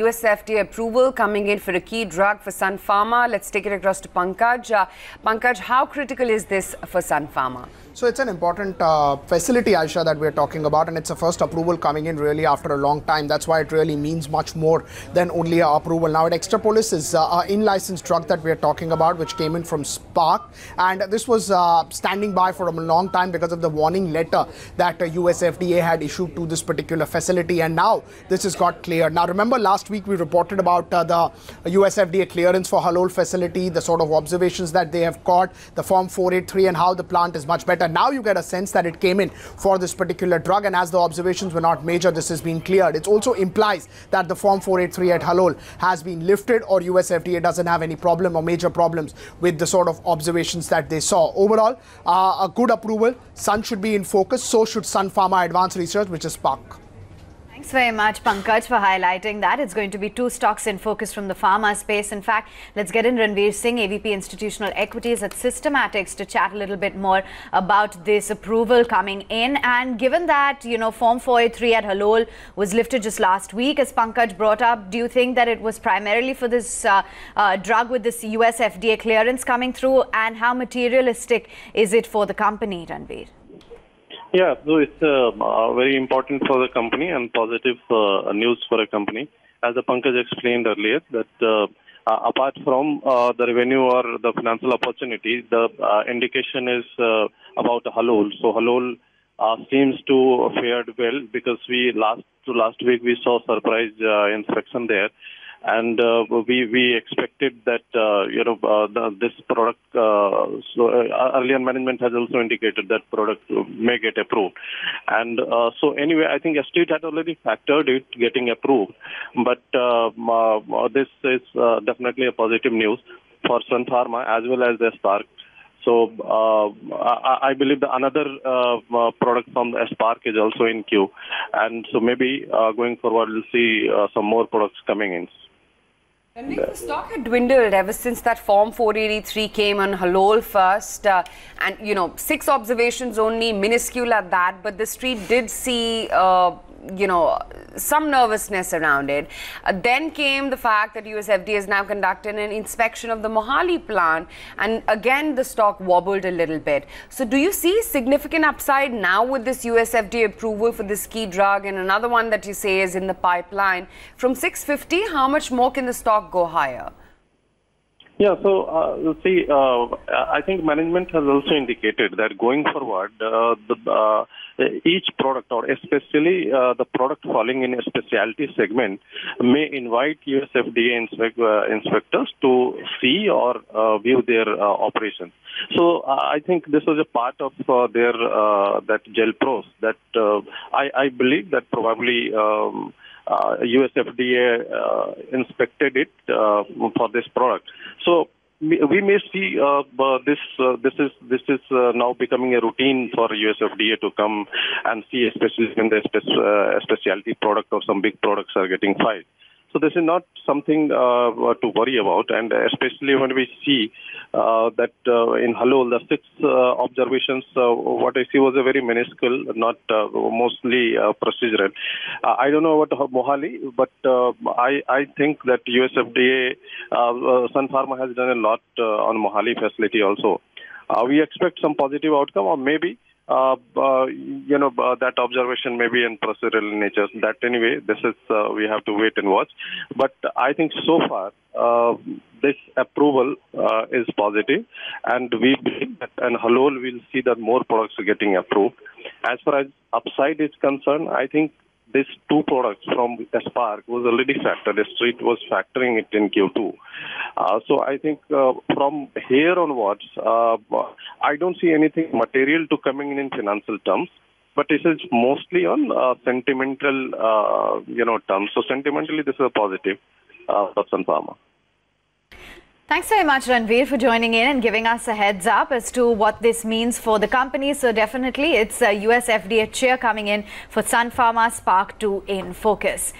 USFDA approval coming in for a key drug for Sun Pharma. Let's take it across to Pankaj. Pankaj, how critical is this for Sun Pharma? So it's an important facility, Aisha, that we're talking about, and it's a first approval coming in really after a long time. That's why it really means much more than only an approval. Now, Xelpros is an in-licensed drug that we're talking about, which came in from SPARC, and this was standing by for a long time because of the warning letter that USFDA had issued to this particular facility, and now this has got cleared. Now, remember last week we reported about the USFDA clearance for Halol facility, the sort of observations that they have caught, the Form 483, and how the plant is much better. Now you get a sense that it came in for this particular drug, and as the observations were not major, this has been cleared. It also implies that the Form 483 at Halol has been lifted, or USFDA doesn't have any problem or major problems with the sort of observations that they saw. Overall, a good approval. Sun should be in focus. So should Sun Pharma Advanced Research, which is SPARC. Thanks very much, Pankaj, for highlighting that. It's going to be two stocks in focus from the pharma space. In fact, let's get in Ranvir Singh, AVP Institutional Equities at Systematix, to chat a little bit more about this approval coming in. And given that, Form 483 at Halol was lifted just last week, as Pankaj brought up, do you think that it was primarily for this drug with this USFDA clearance coming through? And how materialistic is it for the company, Ranvir? Yeah, so it's very important for the company and positive news for a company. As Pankaj explained earlier, that apart from the revenue or the financial opportunity, the indication is about Halol. So Halol seems to fared well because last week we saw surprise inspection there. And we expected that this product. Earlier management has also indicated that product may get approved, and so anyway, I think Street had already factored it getting approved. But this is definitely a positive news for Sun Pharma as well as the SPARC. So I believe that another product from SPARC is also in queue, and so maybe going forward we'll see some more products coming in. And the stock had dwindled ever since that Form 483 came on Halol first, and 6 observations only, minuscule at that, but the street did see some nervousness around it. Then came the fact that USFDA is now conducting an inspection of the Mohali plant, and again the stock wobbled a little bit. So do you see significant upside now with this USFDA approval for this key drug, and another one that you say is in the pipeline? From 650, how much more can the stock go higher? Yeah, so see, I think management has also indicated that going forward, each product, or especially the product falling in a specialty segment, may invite USFDA inspectors to see or view their operations. So I think this was a part of their that Xelpros that I believe that probably. USFDA inspected it for this product. So we may see this is now becoming a routine for USFDA to come and see, especially when the specialty product or some big products are getting filed. So this is not something to worry about, and especially when we see that in Halol, the 6 observations, what I see was a very minuscule, not mostly procedural. I don't know about Mohali, but I think that USFDA, Sun Pharma has done a lot on Mohali facility also. We expect some positive outcome, or maybe that observation may be in procedural in nature. That anyway, this is we have to wait and watch. But I think so far this approval is positive, and we believe that in Halol we'll see that more products are getting approved. As far as upside is concerned, I think these 2 products from SPARC was already factored. The street was factoring it in Q2. So I think from here onwards, I don't see anything material to coming in financial terms, but this is mostly on sentimental, terms. So sentimentally, this is a positive for Sun Pharma. Thanks very much, Ranvir, for joining in and giving us a heads up as to what this means for the company. So definitely, it's a USFDA cheer coming in for Sun Pharma SPARC 2 in focus.